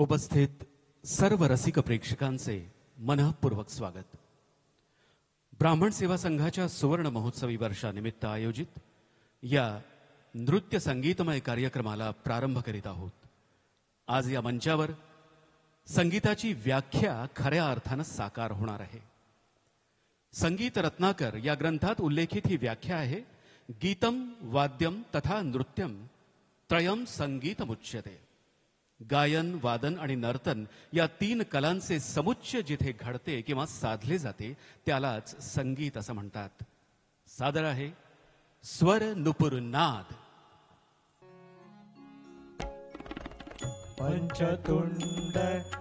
उपस्थित सर्व रसिक प्रेक्षकांचे मनःपूर्वक स्वागत. ब्राह्मण सेवा संघाच्या सुवर्ण महोत्सवी वर्षानिमित्त आयोजित या नृत्य संगीतमय कार्यक्रमाला प्रारंभ करीत आहोत. आज या मंचावर संगीताची व्याख्या खऱ्या अर्थानं साकार होणार आहे. संगीत रत्नाकर या ग्रंथात उल्लेखित ही व्याख्या आहे, गीतम वाद्यम तथा नृत्यम त्रयम संगीतमुच्यते. गायन, वादन आणि नर्तन या तीन कलांचे समुच्चय जिथे घडते किंवा साधले जाते त्यालाच संगीत असं म्हणतात. सादर आहे स्वर नुपुर नाद. पंचतुंड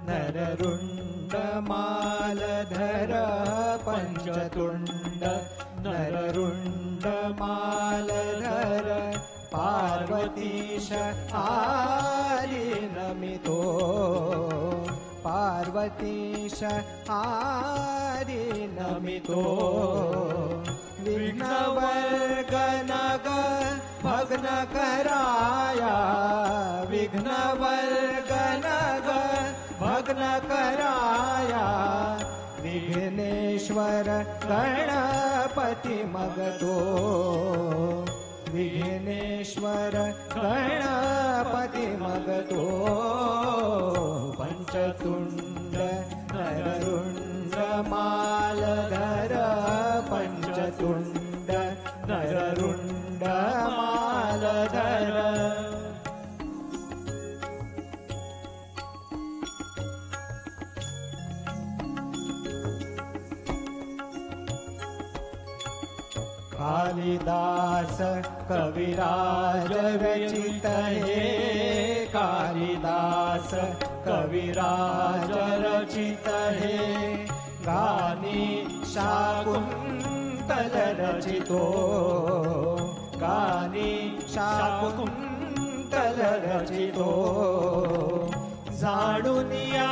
नररुंड मालधर, पंचतुंड नररुंड मालधर, पार्वतीश आरी नमितो, पार्वतीश आरी नमितो. विघ्नवर्गनग भग्न कराया, विघ्नवर्गनग भग्न कराया, विघ्नेश्वर गणपति मगतो, विघ्नेश्वर गणपति मगतो. पंचतुंड नररुंड मालधर, पंचतुंड नररुंड मालधर. कालिदास कविराज रचित हे, कालिदास कविराज रचित हे. गानी शाकुंतल रचितो, गानी शाकुंतल रचितो. जाडुनिया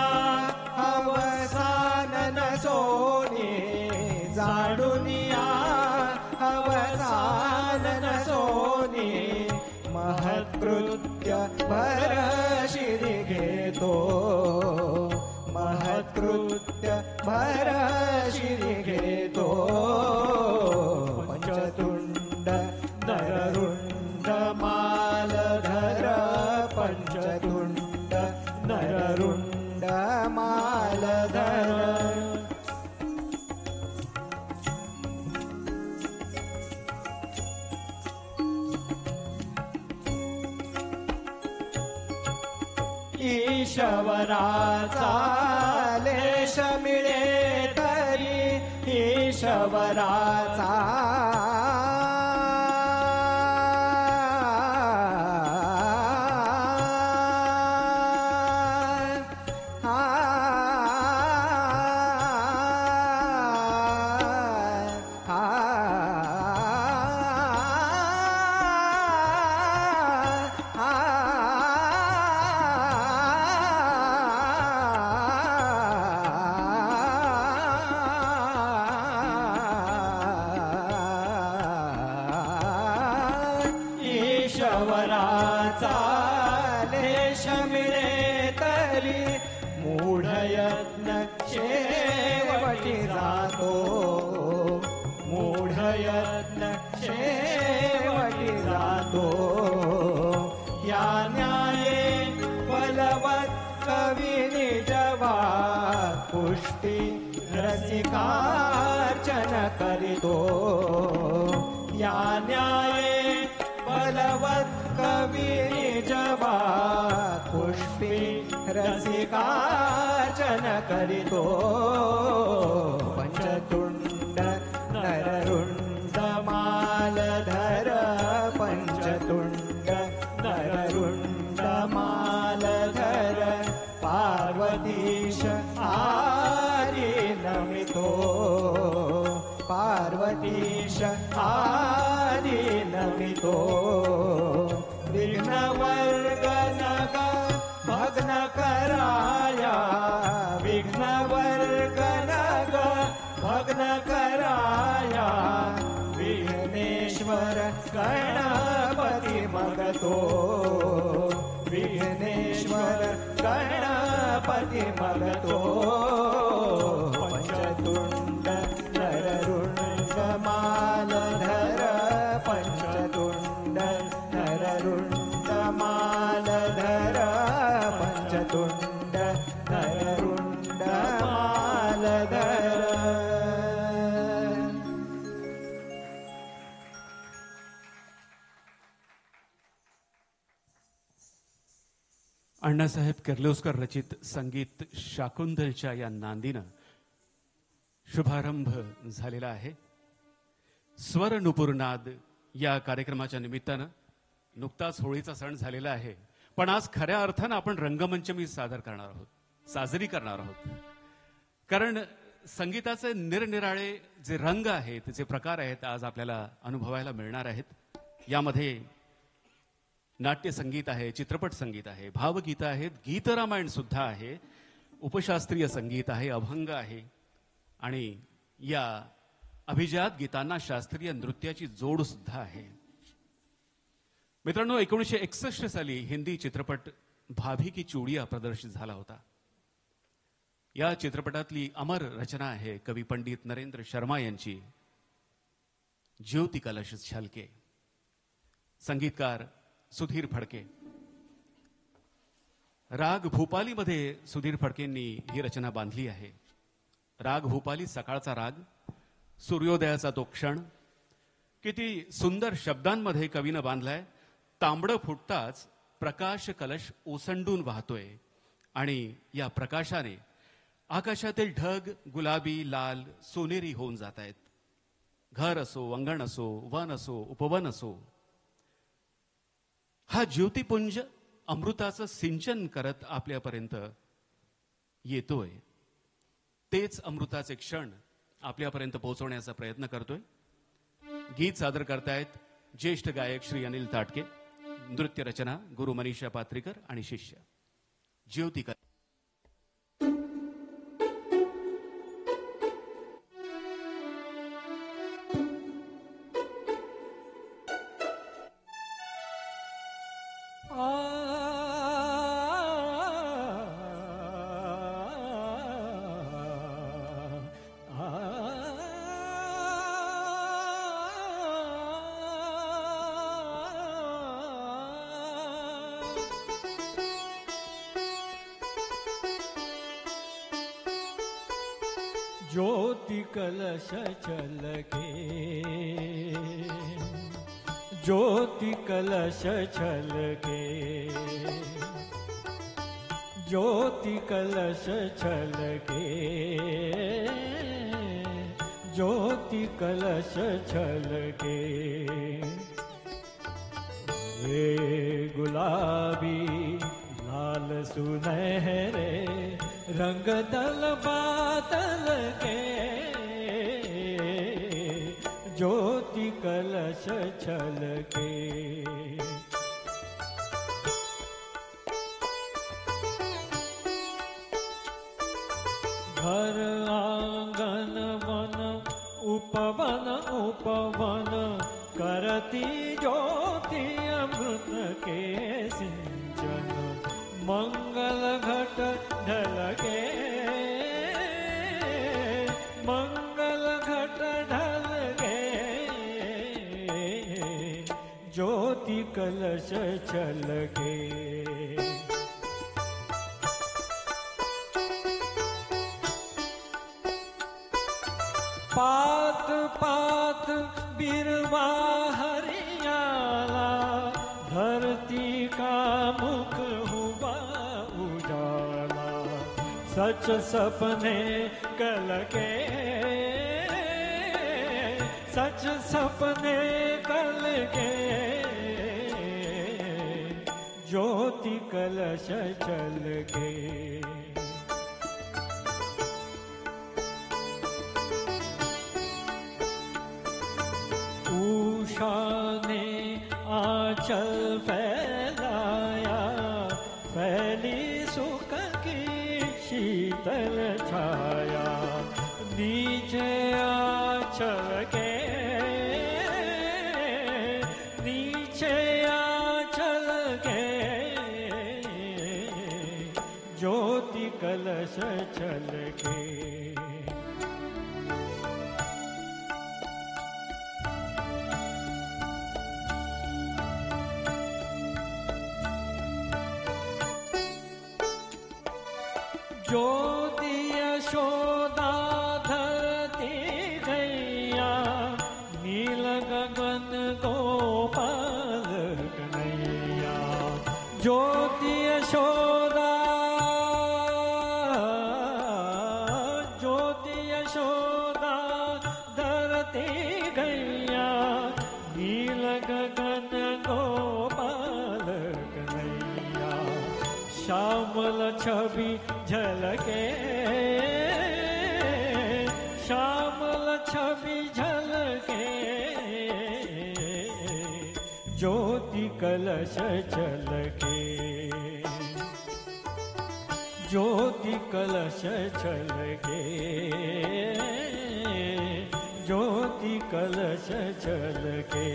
अवसान नसोनी, जाडुनिया अवसान नसोनी. महत्कृत्य भरशिरी घेतो, महत्कृत्य भरशिरी घेतो. पंचतुंड नररुंड मालधर, पंचतुंड नररुंड मालधर. ईश्वराचा लेश मिळे तरी, ईश्वराचा पुष्टि रसिकार्चन करितो. या न्याये बलवत् कवि निजवा, पुष्टि रसिकार्चन करितो. पंचतुंड नररुंड मालधर, पंचतुंड नररुंड मालधर. पार्वतीश आरी नमितो, पार्वतीश आरी नमितो. विघ्नवर्गनग भग्न कराया, विघ्नवर्गनग भग्न कराया. विघ्नेश्वर गणपति मगतो, विघ्नेश्वर गणपति गणपती मग तो पंचतुंड नररुंड मालधर पंचतुंड नररुंड मालधर पंचतुंड नररुंड मालधर. अण्णासाहेब किर्लोस्कर रचित संगीत शाकुंतलच्या या नांदीनं शुभारंभ झालेला आहे. स्वर नुपुरनाद या कार्यक्रमाच्या निमित्तानं नुकताच होळीचा सण झालेला आहे, पण आज खऱ्या अर्थानं आपण रंगमंचमी साजरी करणार आहोत. कारण संगीताचे निरनिराळे जे रंग आहेत, जे प्रकार आहेत, आज आपल्याला अनुभवायला मिळणार आहेत. यामध्ये नाट्य संगीत आहे, चित्रपट संगीत आहे, भावगीतं आहेत, गीतरामायण सुद्धा आहे, उपशास्त्रीय संगीत आहे, अभंग आहे आणि या अभिजात गीतांना शास्त्रीय नृत्याची जोड सुद्धा आहे. मित्रांनो, 1961 साली हिंदी चित्रपट भाभी की चूड़िया प्रदर्शित झाला होता. या चित्रपटातली अमर रचना आहे कवी पंडित नरेंद्र शर्मा यांची, ज्योती कलश छलके. संगीतकार सुधीर फडके. राग भूपालीमध्ये सुधीर फडकेंनी ही रचना बांधली आहे. राग भूपाली सकाळचा राग, सूर्योदयाचा तो क्षण, किती सुंदर शब्दांमध्ये कवीनं बांधलाय. तांबडं फुटताच प्रकाश कलश ओसंडून वाहतोय आणि या प्रकाशाने आकाशातील ढग गुलाबी, लाल, सोनेरी होऊन जात आहेत. घर असो, अंगण असो, वन असो, उपवन असो, हा ज्योतिपुंज अमृताचं सिंचन करत आपल्यापर्यंत येतोय. तेच अमृताचे क्षण आपल्यापर्यंत पोहोचवण्याचा प्रयत्न करतोय. गीत सादर करतायत ज्येष्ठ गायक श्री अनिल ताटके. नृत्य रचना गुरु मनीषा पात्रीकर आणि शिष्य ज्योती. ज्योति कलश छलके, ज्योति कलश छलके, ज्योति कलश छलके, ज्योति कलश छलके. वे गुलाबी लाल सुनहरे रंग दल बादल के, ज्योति कलश छलके. घर आंगन वन उपवन उपवन करती ज्योति अमृत के सिंचन. मंगल घट ढलके, मंगल घट ढलके, ज्योति कलश छलके. पात पात बिरवा हरियाला, धरती का मुख हुआ उजाला. सच सपने कल के, सच सपने कल के, ज्योति कलश चल के. उषा ने आंचल फैलाया, फैली सुख की शीतल छाया. नीचे आंचल के, नीचे आंचल के, ज्योति कलश छलके। ज्योति यशोदा धरती गैया, नील गगन गोपाल कन्हैया। ज्योति यशोदा, ज्योति यशोदा धरती गैया, नील गगन गोपाल कन्हैया। श्यामल छवि झलके, श्यामल छवि झलके, ज्योति कलश छलके। ज्योति कलश छलके, ज्योति कलश छलके।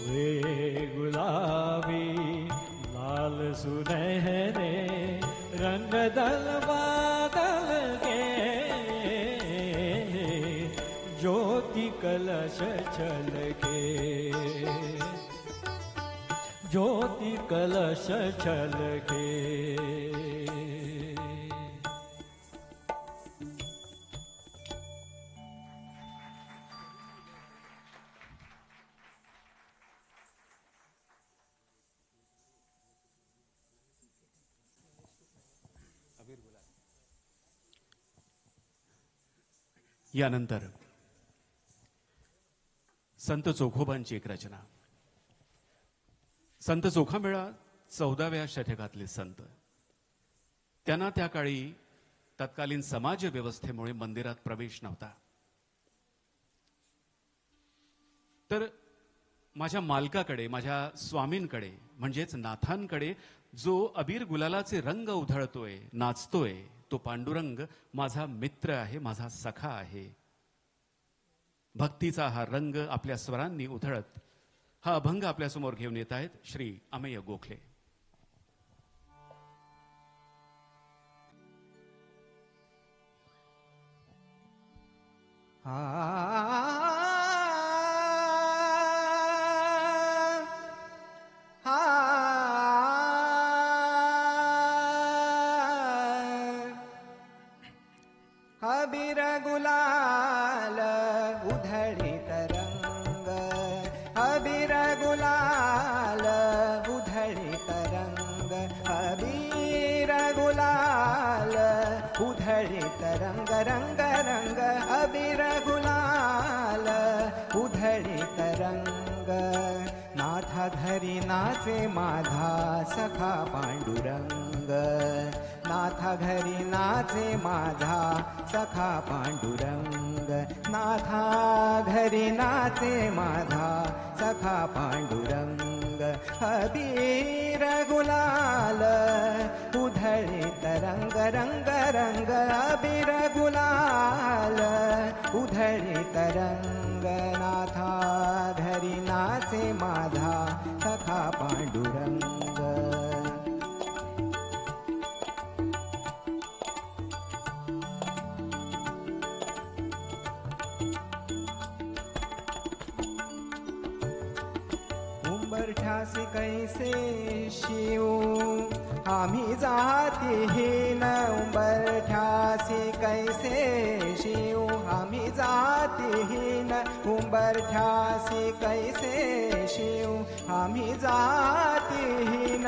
हुए गुलाबी लाल सुनहरे रंग दल बादल के, ज्योति कलश छलके। ज्योति कलश छलके। यानंतर संत चोखोबांची एक रचना. संत चोखामेळा 14व्या शतकातले संत. त्यांना त्या काळी तत्कालीन समाज व्यवस्थेमुळे मंदिरात प्रवेश नव्हता. तर माझ्या मालकाकडे, माझ्या स्वामींकडे म्हणजेच नाथांकडे जो अबीर गुलालाचे रंग उधळतोय, नाचतोय, तो पांडुरंग माझा मित्र आहे, माझा सखा आहे. भक्तीचा हा रंग आपल्या स्वरांनी उधळत हा अभंग आपल्यासमोर घेऊन येत आहेत श्री अमेय गोखले. अबीर गुलाल उधळीत रंग, अबीर गुलाल उधळीत रंग, अबीर गुलाल उधळीत रंग, रंग रंग अबीर गुलाल उधळीत रंग. नाथा घरी नाचे माझा सखा पांडुरंग, नाथा घरी नाचे माझा सखा पांडुरंग, नाथा घरी नाचे माझा सखा पांडुरंग. अबीर गुलाल उधळीत रंग, रंग रंग अबीर गुलाल उधळीत रंग. नाथा घरी नाचे माझा सखा पांडुरंग. उंबरठ्यासी कैसे शिव आम्ही जातीहीन, उंबरठ्यासी कैसे शिव आम्ही जातीहीन, उंबरठ्यासी कैसे शिव आम्ही जातीहीन.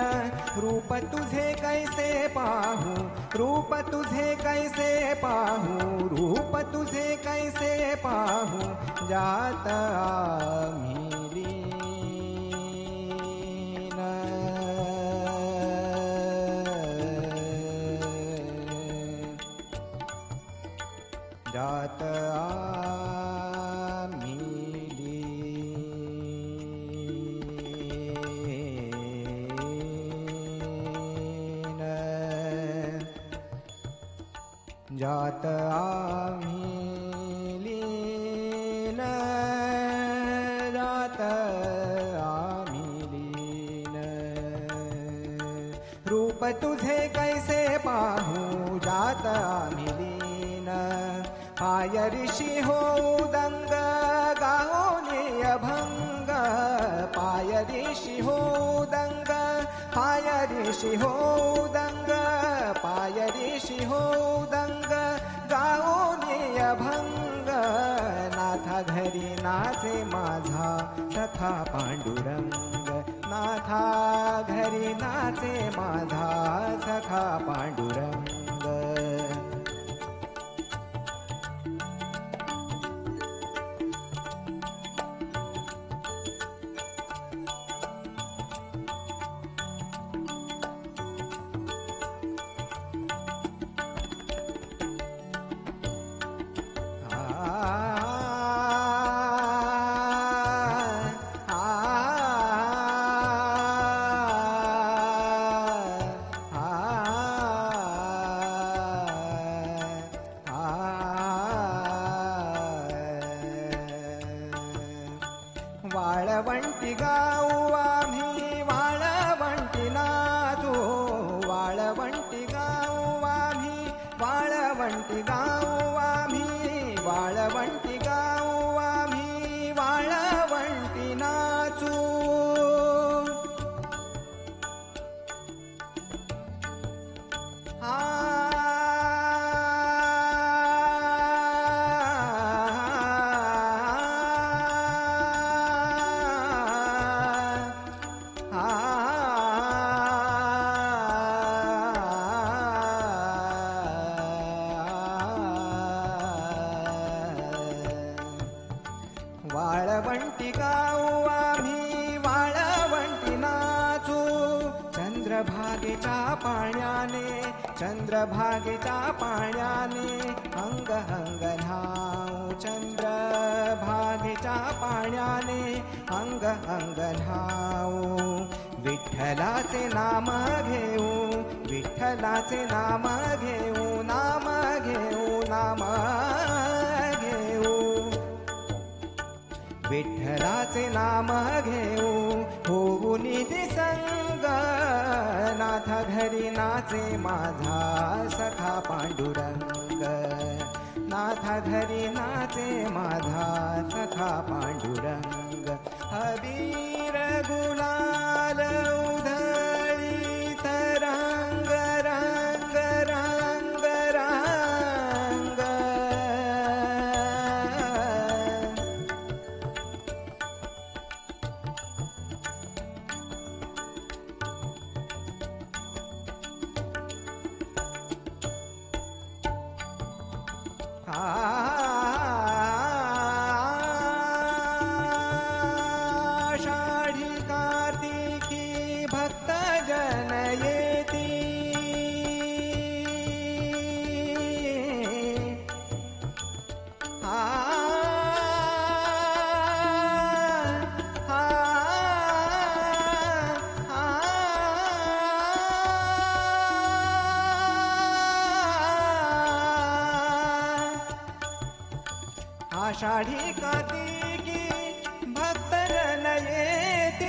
रूप तुझे कैसे पाहू, रूप तुझे कैसे पाहू, रूप तुझे कैसे पाहू, जात आम्ही जात आम्ही लीन, जात आम्ही लीन, जात आम्ही लीन. रूप तुझे कैसे पाहू जात आम्ही लीन पाय ऋषी होऊ दंग गाओनी अभंग पाय ऋषी होऊ दंग पाय ऋषी होऊ दंग पाय ऋषी होऊ दंग गाओनी अभंग नाथा घरी नाचे माझा सखा पांडुरंग नाथा घरी नाचे माझा सखा पांडुरंग वाळवंटी गाऊ आम्ही वाळवंटी नाचू वाळवंटी गाऊ आम्ही वाळवंटी गाऊ आम्ही वाळवंटी गाऊ आम्ही वाळवंटी नाचू वाळवंटी गाऊ आम्ही वाळवंटी नाचू चंद्रभागेच्या पाण्याने चंद्रभागेच्या पाण्याने अंग अंग न्हाऊ चंद्रभागेच्या पाण्याने अंग अंग न्हाऊ विठ्ठलाचे नाम घेऊ विठ्ठलाचे नाम घेऊ नाम घेऊ नाम घेऊ विठ्ठलाचे नाम घेऊ होऊ निधी संग नाथा घरी नाचे माझा सखा पांडुरंग नाथा घरी नाचे माझा सखा पांडुरंग अबीर गुलाल उधळी तरंग रंग रंग रंग आषाढी कार्तिकी भक्त जन येती आषाढी कार्तिकी भक्त जन येती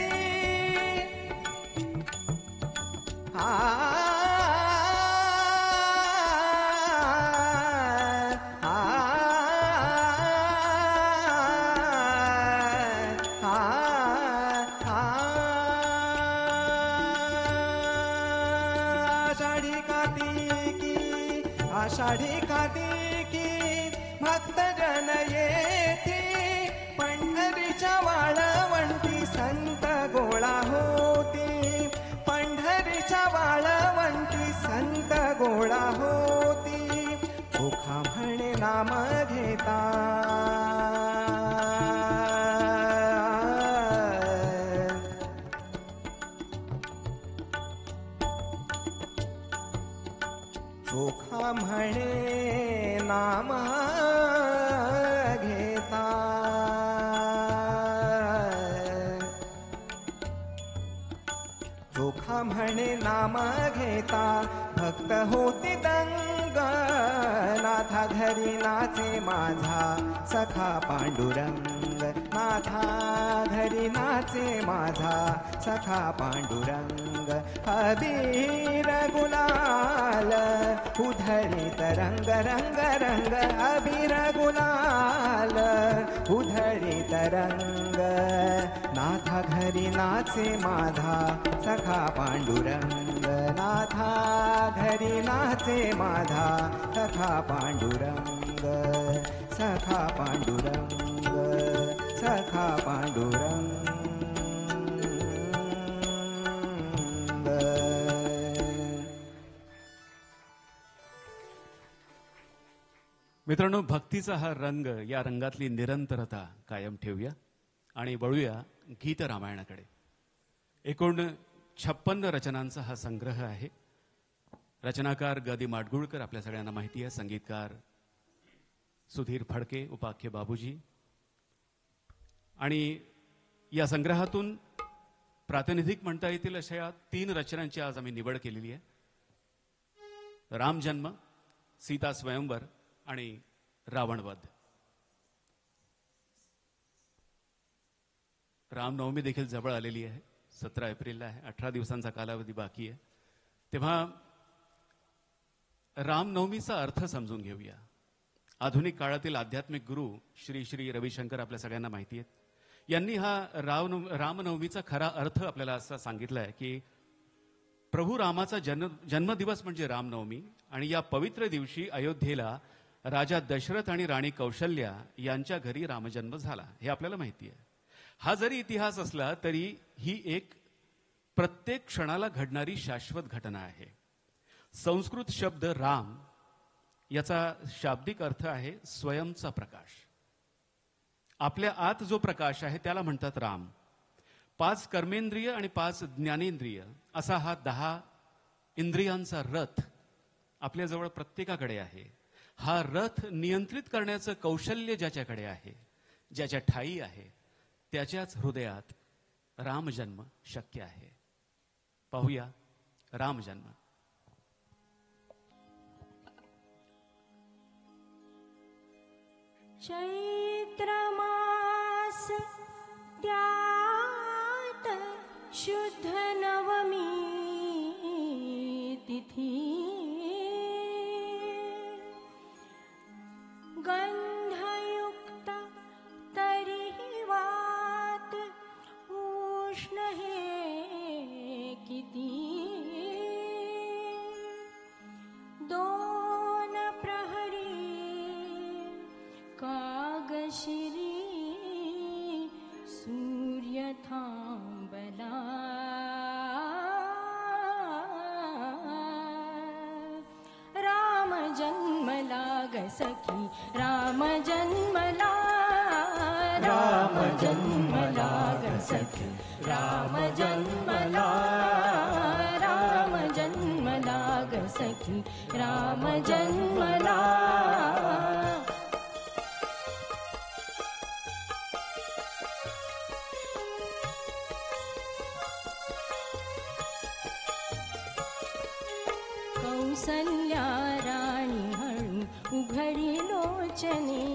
आषाढी कार्तिकी भक्त जन येती पंढरीच्या वाळवंटी संत गोळा होती पंढरीच्या वाळवंटी संत गोळा होती चोखा म्हणे नाम घेता चोखा म्हणे नाम घेता चोखा म्हणे नाम घेता भक्त होती दंग नाथा घरी नाचे माझा सखा पांडुरंग नाथा घरी नाचे माझा सखा पांडुरंग अबीर गुलाल उधळीत रंग रंग रंग अबीर गुलाल उधळीत रंग नाथा घरी नाचे माझा सखा पांडुरंग नाथा घरी नाचे माझा सखा पांडुरंग सखा पांडुरंग सखा पांडुरंग. मित्रांनो, भक्तीचा हा रंग, या रंगातली निरंतरता कायम ठेवूया आणि वळूया गीत रामायणाकडे. एकूण 56 रचनांचा हा संग्रह आहे. रचनाकार ग दि माडगूळकर आपल्या सगळ्यांना माहिती आहे, संगीतकार सुधीर फडके, उपाख्य बाबूजी. आणि या संग्रहातून प्रातिनिधिक म्हणता येतील अशा 3 रचनांची आज आम्ही निवड केलेली आहे. रामजन्म, सीता स्वयंवर आणि रावणवध. रामनवमी देखील जवळ आलेली आहे, 17 एप्रिलला आहे. 18 दिवसांचा कालावधी बाकी आहे. तेव्हा रामनवमीचा अर्थ समजून घेऊया. आधुनिक काळातील आध्यात्मिक गुरु श्री श्री रविशंकर आपल्या सगळ्यांना माहिती आहेत. यांनी हा रामनवमीचा खरा अर्थ आपल्याला असा सांगितला आहे की प्रभू रामाचा जन्मदिवस म्हणजे रामनवमी, आणि या पवित्र दिवशी अयोध्येला राजा दशरथ आणि राणी कौशल्या यांच्या घरी रामजन्म झाला, हे आपल्याला माहिती आहे. हा जरी इतिहास असला तरी ही एक प्रत्येक क्षणाला घडणारी शाश्वत घटना आहे. संस्कृत शब्द राम याचा शाब्दिक अर्थ आहे स्वयंचा प्रकाश. आपल्या आत जो प्रकाश आहे त्याला म्हणतात राम. 5 कर्मेंद्रिय आणि 5 ज्ञानेंद्रिय असा हा 10 इंद्रियांचा रथ आपल्याजवळ प्रत्येकाकडे आहे. हा रथ नियंत्रित करण्याचं कौशल्य ज्याच्याकडे आहे, ज्याच्या ठायी आहे, त्याच्याच हृदयात रामजन्म शक्य आहे. पाहूया रामजन्म. चैत्र मास त्यात शुद्ध नवमी तिथी गंधयुक्त तरी वात उष्ण हे किती 2 प्रहरी कागशिरी सूर्य थांबला राम जन्मला ग सखी राम जन्मला राम जन्मला ग सखी राम जन्मला राम जन्मला ग सखी राम जन्मला. कौसल्या राणी हळू उघडी लोचने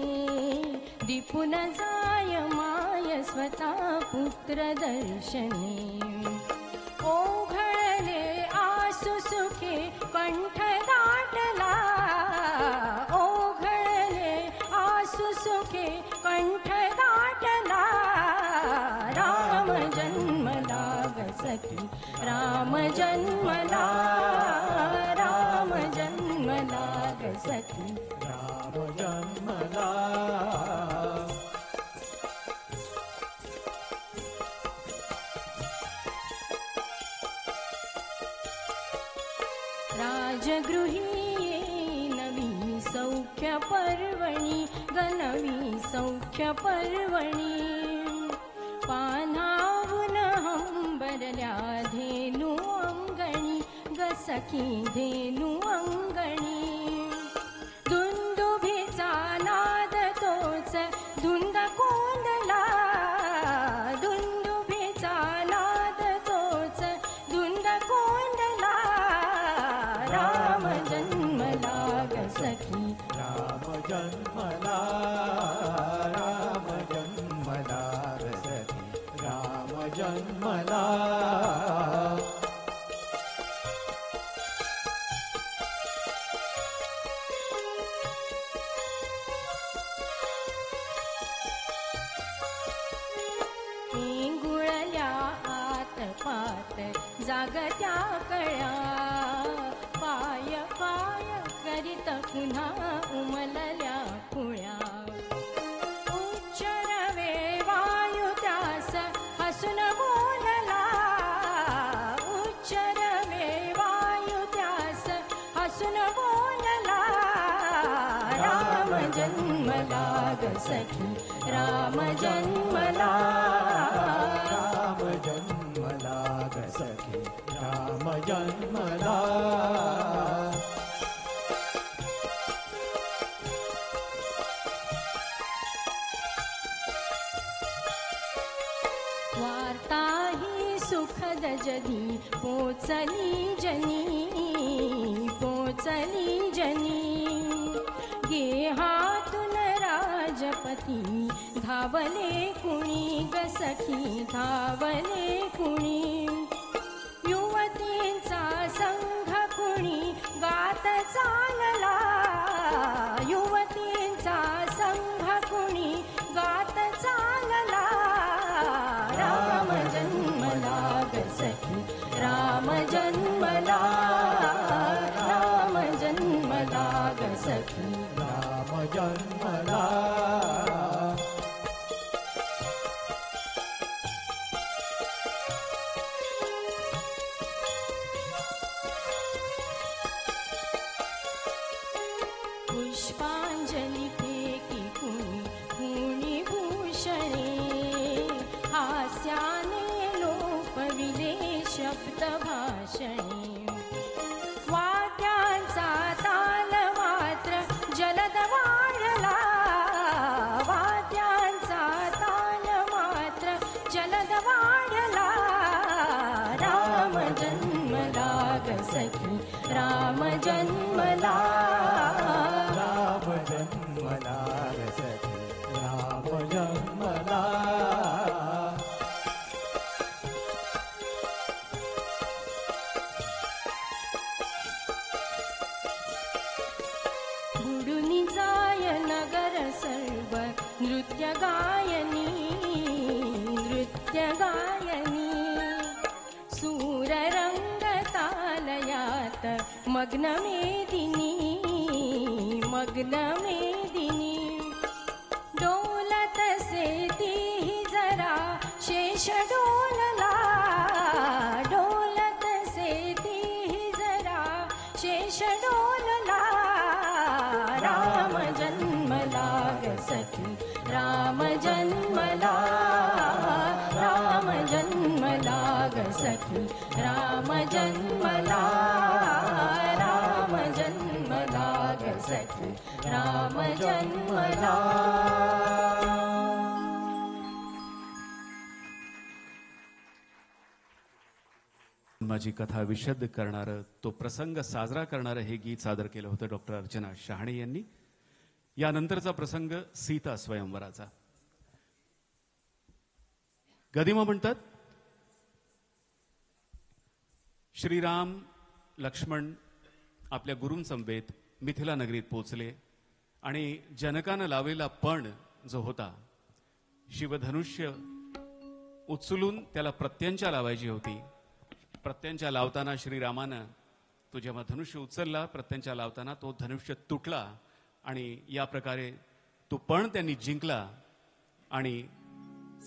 दिपुन जाय माय स्वतः पुत्र दर्शने ओघळले आसु सुखे कंठ दाटला ओघळले आसु सुखे कंठ दाटला राम जन्मला ग सखी राम जन्मला राम जन्मला ग सखी राम जन्मला. राजगृही नवी सौख्य पर्वणी गनवी सौख्य पर्वणी पानावून हंबरल्या धेनु अंगणी ग सखी धेनु अंगणी दुंदुभीचा नाद तोच धुंद कोंदला दुंदुभीचा नाद तोच धुंद कोंदला लागत्या कळ्या पाय पाय करीत पुन्हा उमलल्या कुळ्या उच्चरवे वायू त्यास हसून बोलला उच्चरवे वायू त्यास हसून बोलला राम जन्मला ग सखी राम जन्मला राम जन्मला ग सखी राम जन्मला वार्ता ही सुखद जनी पोचली जनी गेहातून राजपती धावले कुणी ग सखी धावले कुणी युवतींचा संघ कुणी गात चालला युवतींचा संघ कुणी गात चालला राम जन्मला ग सखी राम जन्मला राम जन्मला ग सखी राम जन्मला पुष्पांजली फेकी कुणी कुणी भूषणे हास्याने लोपविले शब्द भाषणे वाद्यांचा ताल मात्र जलद वाढला वाद्यांचा ताल मात्र जलद वाढला राम जन्मला ग सखी राम जन्मला राम जन्मला ग सखी राम जन्मला बुडुनी जाय नगर सर्व नृत्य गायनी सूर रंग तालयात मग्न मेदिनी डोलत से तीही जरा शेष डोलला डोलत से तीही जरा शेष डोलला राम जन्मला ग सखी राम जन्मला राम जन्मला ग सखी राम जन्मला राम जन्मला ग सखी राम जन्मला माझी कथा विशद करणारं तो प्रसंग साजरा करणारं हे गीत सादर केलं होतं डॉक्टर अर्चना शहाणे यांनी. यानंतरचा प्रसंग सीता स्वयंवराचा. गदिमा म्हणतात श्रीराम लक्ष्मण आपल्या गुरूंसमवेत मिथिला नगरीत पोचले आणि जनकानं लावलेला पण जो होता शिवधनुष्य उचलून त्याला प्रत्यंचा लावायची होती. प्रत्यंचा लावताना श्रीरामानं तो जेव्हा धनुष्य उचलला प्रत्यंचा लावताना तो धनुष्य तुटला आणि या प्रकारे तो पण त्यांनी जिंकला आणि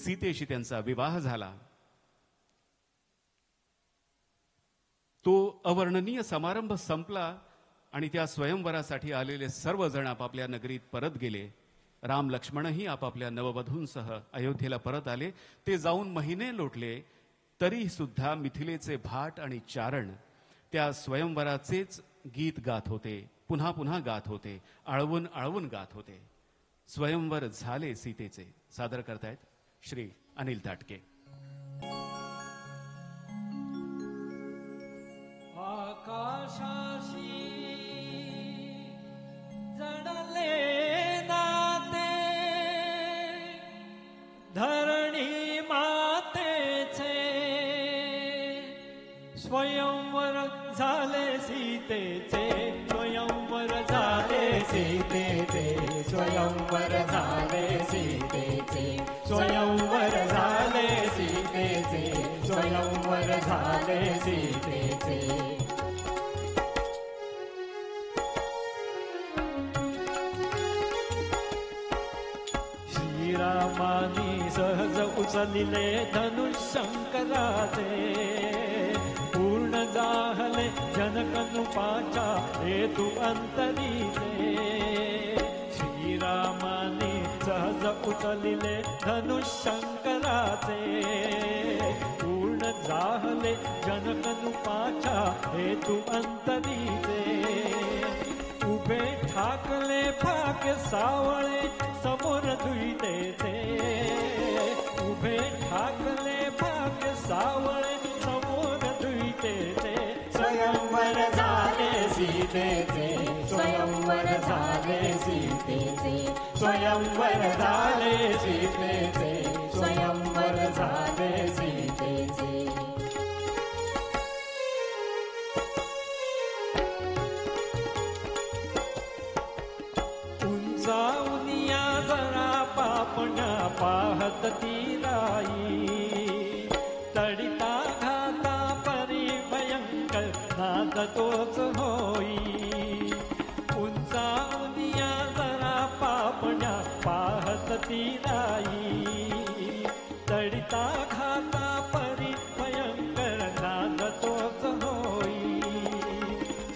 सीतेशी त्यांचा विवाह झाला. तो अवर्णनीय समारंभ संपला आणि त्या स्वयंवरासाठी आलेले सर्वजण आपापल्या नगरीत परत गेले. राम लक्ष्मणही आपापल्या नववधूंसह अयोध्येला परत आले. ते जाऊन महिने लोटले तरी सुद्धा मिथिलेचे भाट आणि चारण त्या स्वयंवराचेच गीत गात होते, पुन्हा पुन्हा गात होते, आळवून आळवून गात होते. स्वयंवर झाले सीतेचे सादर करतायत श्री अनिल ताटके. आकाशाशी जडले नाते धरणी मातेचे स्वयंवर झाले सीतेचे स्वयंवर झाले सीतेचे स्वयंवर झाले सीतेचे स्वयंवर झाले सीतेचे स्वयंवर झाले सीतेचे श्रीरामानी सहज उचलिले धनुष्यंकराचे पूर्ण जाहले जनकनुपाचा हेतू अंतरीचे श्रीरामानी सहज उचलिले धनुष्यंकराचे पूर्ण जाहले जनकनुपाचा हेतू अंतरीचे उभे ठाकले फाक सावळे समोर धुईतेचे उभे ठाकले फाक सावळे समोर धुईतेचे स्वयंवर झाले सीतेचे स्वयंवर झाले सीतेचे स्वयंवर झाले सीतेचे स्वयंवर झाले सीतेचे उंचावनिया जरा पापण्या पाहत ती राई तडिता घाता परी भयंकर नाद तोच होई उंचावनिया जरा पापण्या पाहत ती राई तडिता घाता परी भयंकर नाद तोच होई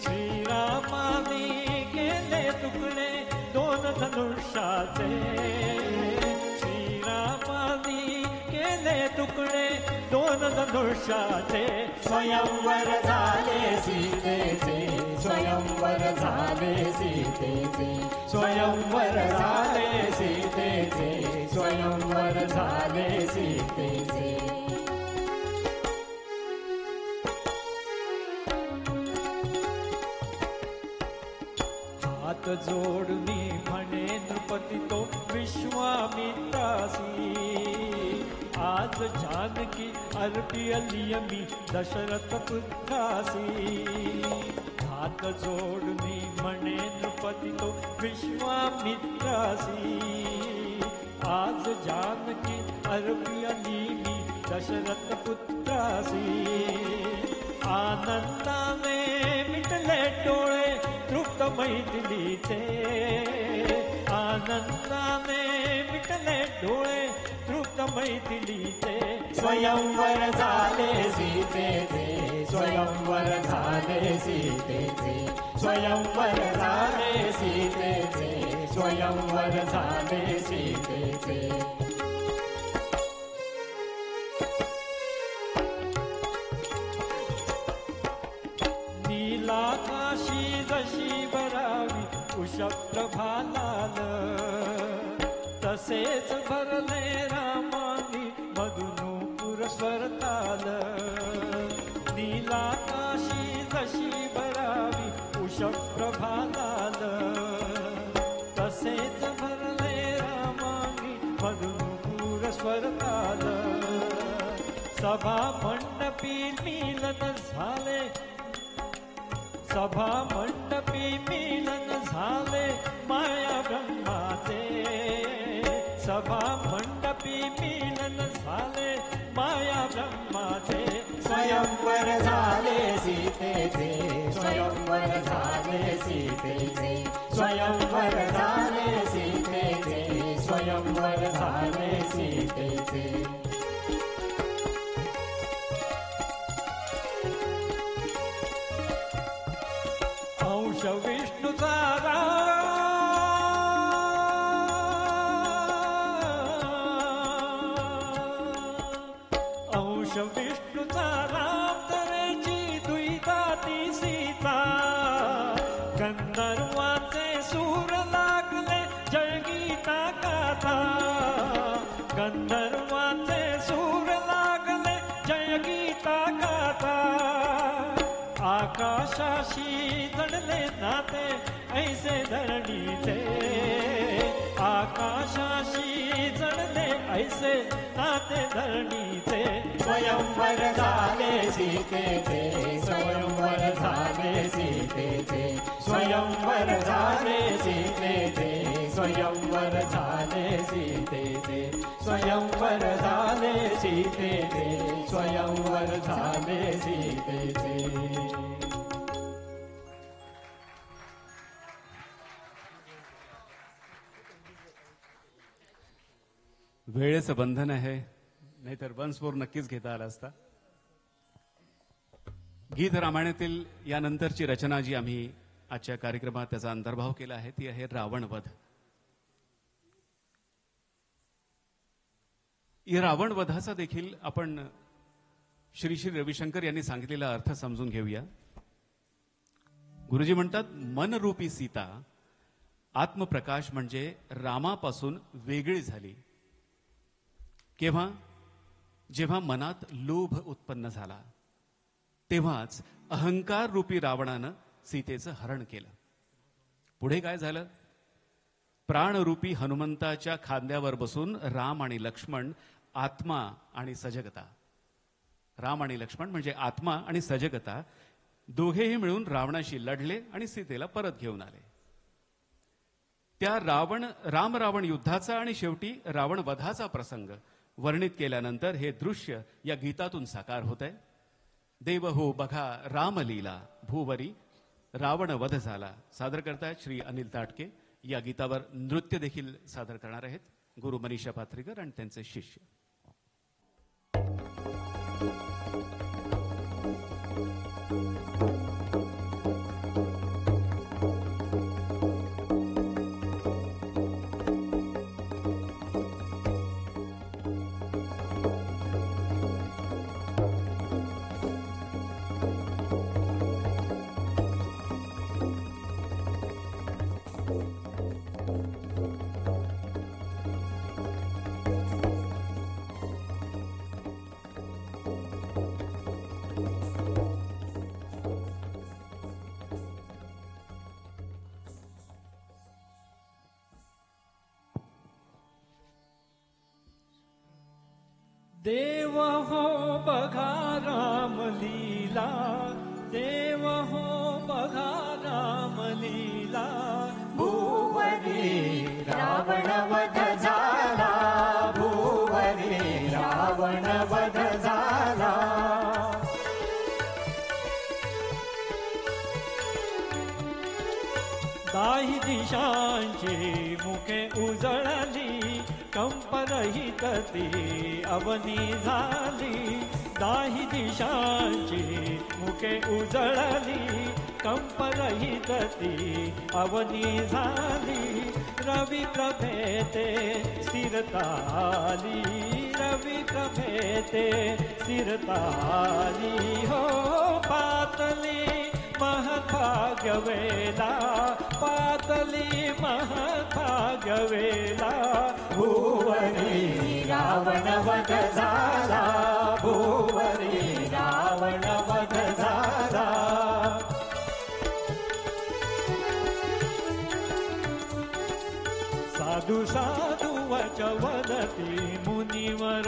श्रीरामानी केले तुकडे दोन धनुष्याचे श्रीरामानी केले तुकडे दोन धनुष्याचे स्वयंवर झाले सीतेचे स्वयंवर झाले सीतेचे स्वयंवर झाले सीतेचे स्वयंवर झाले सीतेचे हात जोडणी म्हणे नृपती तो विश्वामित्रासी आज जानकी अर्पियली मी दशरथ पुत्रासी हात जोडणी म्हणे नृपती तो विश्वामित्रासी आज जानकी अर्पियली मी दशरथ पुत्रासी आनंदाने मिटले डोळे तृप्त मैथिलीचे आनंदाने मिटले डोळे तृप्त मैथिलीचे स्वयंवर झाले सीतेचे स्वयंवर झाले सीतेचे स्वयंवर झाले सीतेचे स्वयंवर झाले सीतेचे नीलाकाशी जशी भरावी उषप्रभालाल तसेच भरले रामानी मधुनूपुर स्वरताल नीलाकाशी जशी भरावी उषप्रभालाल तसेच भरले रामानी मधुनूपुर स्वरताल सभा मंडपी मिलन झाले सभा मंडपी मिलन झाले माया ब्रह्माचे सभा मंडपी मिलन झाले माया ब्रह्माचे स्वयंवर झाले सीतेचे स्वयंवर झाले सीतेचे स्वयंवर झाले सीतेचे स्वयंवर झाले सीतेचे अंश विष्णूचा अंश विष्णूचा राम तरेची दुईदाती सीता गंधर्वाचे सूर लागले जय गीता गाथा गंधर्वाचे सूर लागले जय गीता गाथा आकाशाशी जडले नाते ऐसे धरणीचे आकाशाशी जडले ऐसे नाते धरणीचे स्वयंवर झाले सीतेचे स्वयंवर झाले सीतेचे स्वयंवर झाले सीतेचे स्वयंवर झाले सीतेचे स्वयंवर झाले सीतेचे स्वयंवर झाले सीतेचे वेळेचं बंधन आहे, नाहीतर वंशपूर नक्कीच घेता आला असता. गीत रामायणातील यानंतरची रचना जी आम्ही आजच्या कार्यक्रमात त्याचा अंतर्भाव केला आहे ती आहे रावणवध. या रावणवधाचा देखील आपण श्री श्री रविशंकर यांनी सांगितलेला अर्थ समजून घेऊया. गुरुजी म्हणतात, मनरूपी सीता आत्मप्रकाश म्हणजे रामापासून वेगळी झाली. केव्हा? जेव्हा मनात लोभ उत्पन्न झाला, तेव्हाच अहंकार रूपी रावणानं सीतेचं हरण केलं. पुढे काय झालं? प्राणरूपी हनुमंताच्या खांद्यावर बसून राम आणि लक्ष्मण, आत्मा आणि सजगता, राम आणि लक्ष्मण म्हणजे आत्मा आणि सजगता, दोघेही मिळून रावणाशी लढले आणि सीतेला परत घेऊन आले. त्या राम रावण युद्धाचा आणि शेवटी रावण वधाचा प्रसंग वर्णित केल्यानंतर हे दृश्य या गीतातून साकार होत आहे. देव हो बघा रामलीला, भूवरी रावण वध झाला. सादर करतायत श्री अनिल ताटके. या गीतावर नृत्य देखील सादर करणार आहेत गुरु मनीषा पात्रीकर आणि त्यांचे शिष्य. देव हो बघा रामलीला, देव हो बघा रामलीला, भूवरी रावण वध झाला, भूवरी रावण वध झाला. दाही दिशांची मुखे उजळली, कंपरहित ती अवनी झाली. दाही दिशांची मुखे उजळली, कंपरहित ती अवनी झाली. रवी प्रभेते स्थिरताली, रवी प्रभेते स्थिरताली. हो पातली महद्भाग्यवेला, पातली महद्भाग्यवेला, भूवरी रावण वध झाला, भूवरी रावण वध झाला. साधू साधू वच वदती मुनिवर,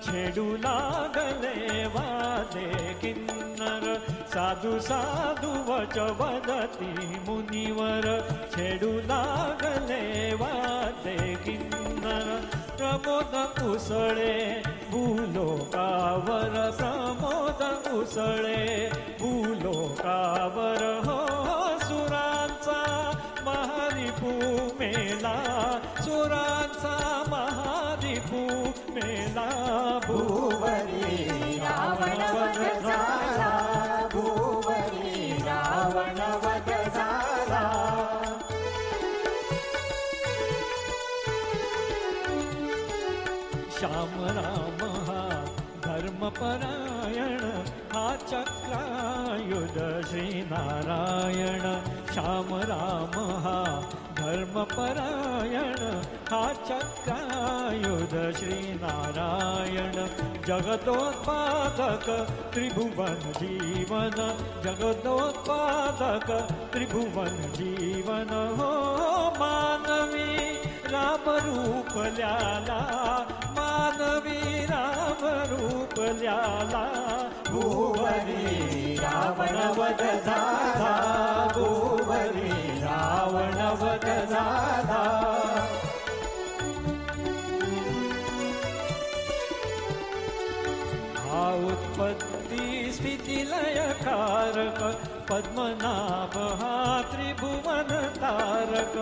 छेडू लागले वादे किन्नर. साधू साधू वच वदती मुनिवर, छेडू लागले वादे किन्नर. प्रमोद उसळे भूलोकावर, प्रमोद उसळे भूलोकावर. हो सुरांचा महारिपू मेला, सुरांचा महारिपू मेला. भूवरी रावण वध झाला, भूवरी रावण वध झाला. श्याम राम हा धर्मपरायण, हा चक्रायुध श्रीनारायण. श्याम राम हा धर्मपरायण, हा चक्रायुध श्रीनारायण. जगदोत्पादक त्रिभुवन जीवन, जगदोत्पादक त्रिभुवन जीवन. हो मानवी राम रूप ल्याला, मानवी राम रूप ल्याला. भूवरी रावण वध झाला, भूवरी रावण वध झाला. पद्मनाभ हा त्रिभुवन तारक,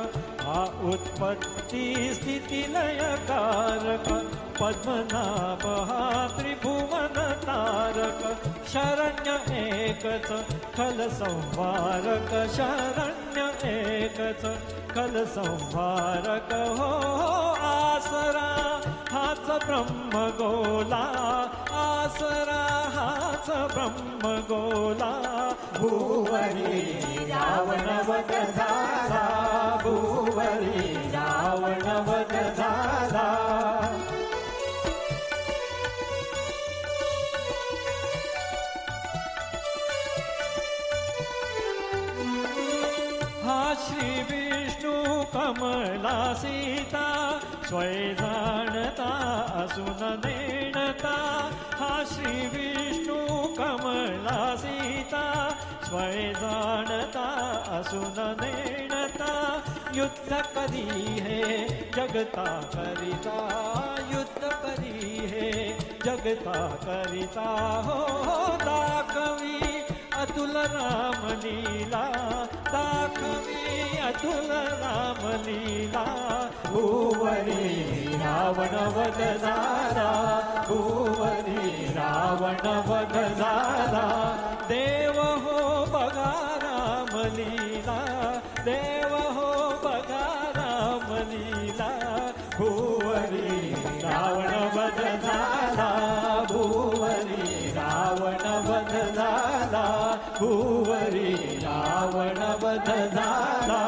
हा उत्पत्ती स्थिती लयकारक. पद्मनाभ हा त्रिभुवन तारक, शरण्य एकच खल संहारक. शरण्य एकच खल संहारक. हो आसरा हाच ब्रह्म गोला, आसरा हाच ब्रह्म गोला. भुवरी रावण वध झाला, भुवरी रावण वध झाला. हा श्री विष्णू कमला सीता, स्वय जाणता असून नेणता. हा श्री विष्णू कमला सीता, स्वय जाणता असून नेणता. युद्ध करी हे जगता करिता, युद्ध करी हे जगता करिता. हो दाखवी अतुल रामलीला, दाखवी अतुल रामलीला. भुवरी रावण वध झाला, भुवरी रावण वध झाला. देव हो बघा रामलीला, देव हो बघा रामलीला. भुवरी रावण वध झाला, भुवरी रावण वध झाला, भुवरी रावण वध झाला.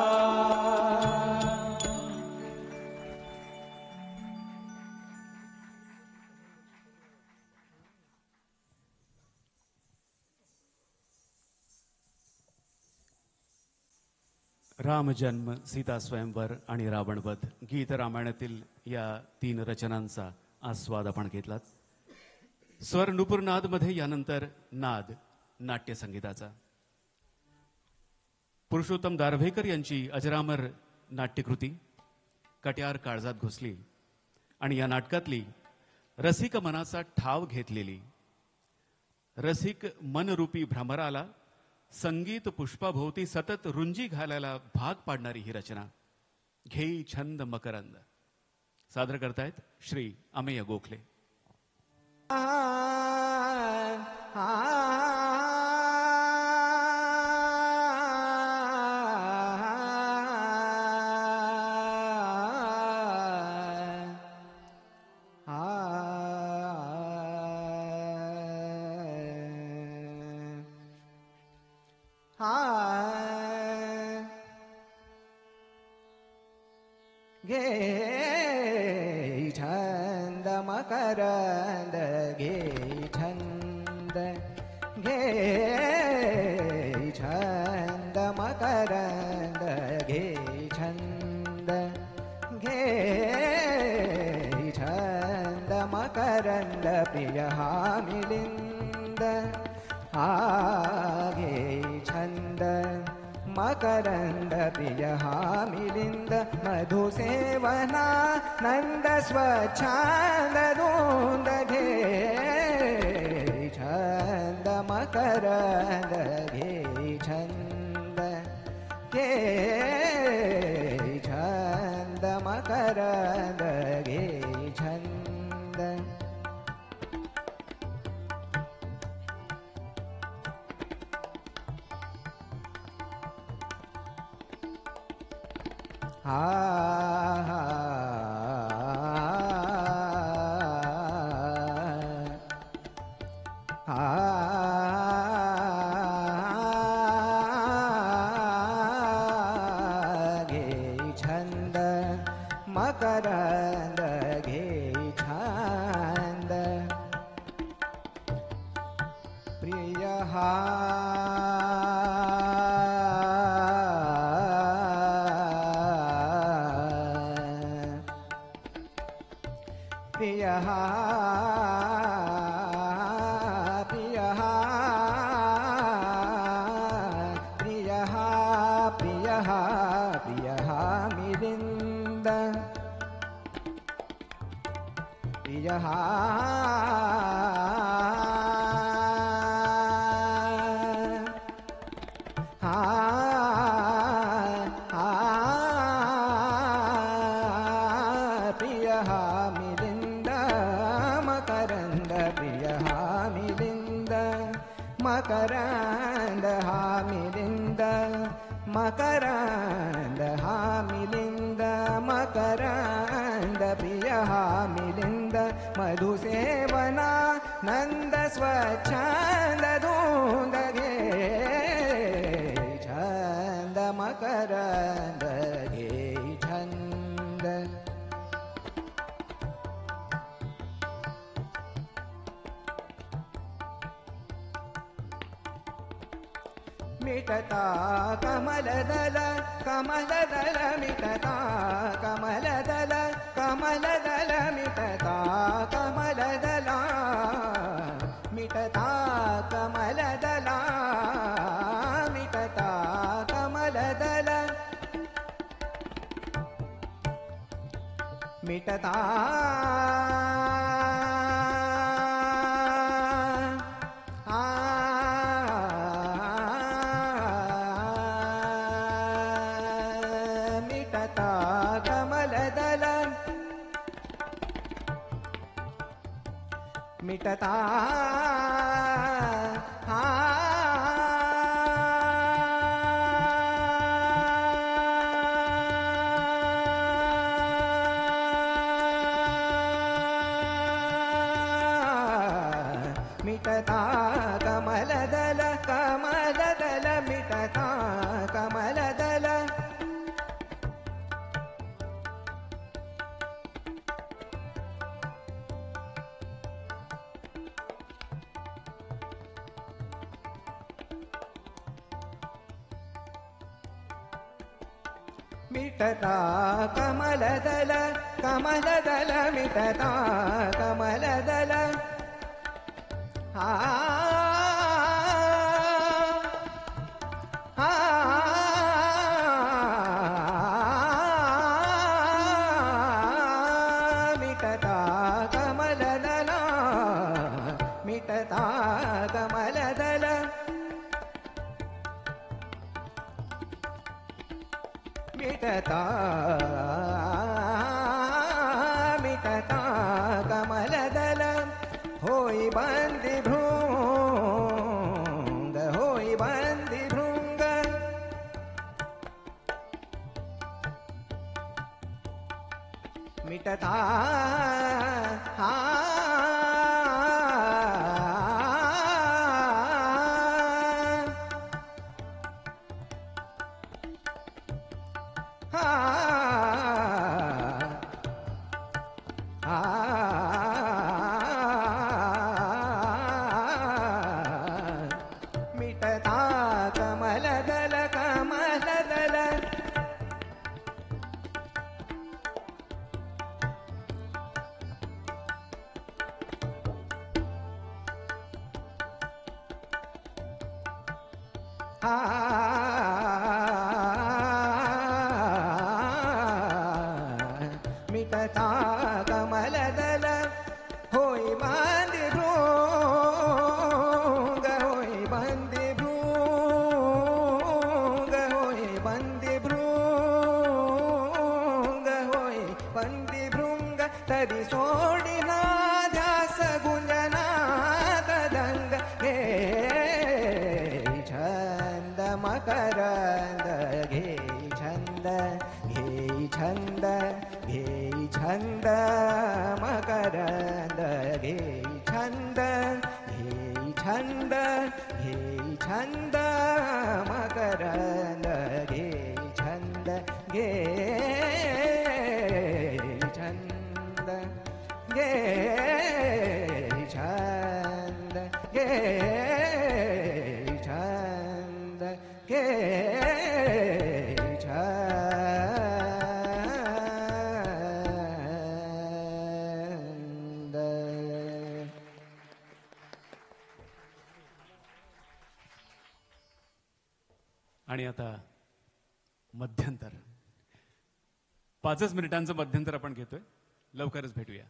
रामजन्म, सीता स्वयंवर आणि रावणवध गीत रामायणातील या 3 रचनांचा आस्वाद आपण घेतलात. स्वर नुपुरनाद मध्ये यानंतर नाद नाट्यसंगीताचा. पुरुषोत्तम दारव्हेकर यांची अजरामर नाट्यकृती कट्यार काळजात घुसली आणि या नाटकातली रसिक मनाचा ठाव घेतलेली, रसिक मनरूपी भ्रमराला संगीत पुष्पाभोवती सतत रुंजी घालायला भाग पाडणारी ही रचना घेई छंद मकरंद सादर करतायत श्री अमेय गोखले. घे छंद मकरंद, घे छंद, घे छंद मकरंद, घे छंद, घे छंद मकरंद. प्रिय हा मिलिंद, हा घे छंद मकरंद. प्रिय हा मिलिंद मधुसेवना नंद स्वच्छंद धुंद. घे छंद मकरंद, घे छंद, घे छंद मकरंद, घे छंद. हा हा हा घे छंद मकरंद, घे छंद. प्रिय हा प्रिय हा, प्रिय हा, प्रिय हा, प्रिय हा, प्रिय हा मिलिंद. प्रिय हा, हा हा प्रिय हा मिलिंद मकरंद प्रिय हा मिलिंद मकरंद हा मिलिंद मकरंद हा मिलिंद मकरंद प्रिय हा मिलिंद मधुसेवना नंद स्वच्छंद धूंद घे छंद मकरंद घे छंद मिटता कमलदल कमलदल मिटता कमलदल कमलदल मिटता कमलदल मिटता कमलदल मिटता कमलदल मिटता मिटता कमलदल मिटता मिटता कमलदल कमलदल मिटता कमलदल मिटता कमलदल कमलदल मिटता कमलदल हा हा मिटता कमलदल मिटता कमलदल मिटता मिटता कमलदल होई बंदी भृंग होई बंदी भृंग मिटता हा हा मिटता कमलदल कमलदल हा मिटता कमलदल होई बांधी भृंग होई बांधी भृंग होई बांधी भृंग होई बांधी भृंग तरी सोडिना ध्यास गुंजनात दंग घे छंद मकरंद घे छंद घे छंद घे छंद मकरंद घे छंद घे छंद घे छंद मकरंद घे छंद घे छंद घे छंद घे छंद घे छंद आणि आता मध्यंतर 5 मिनिटांचं मध्यंतर आपण घेतोय. लवकरच भेटूया.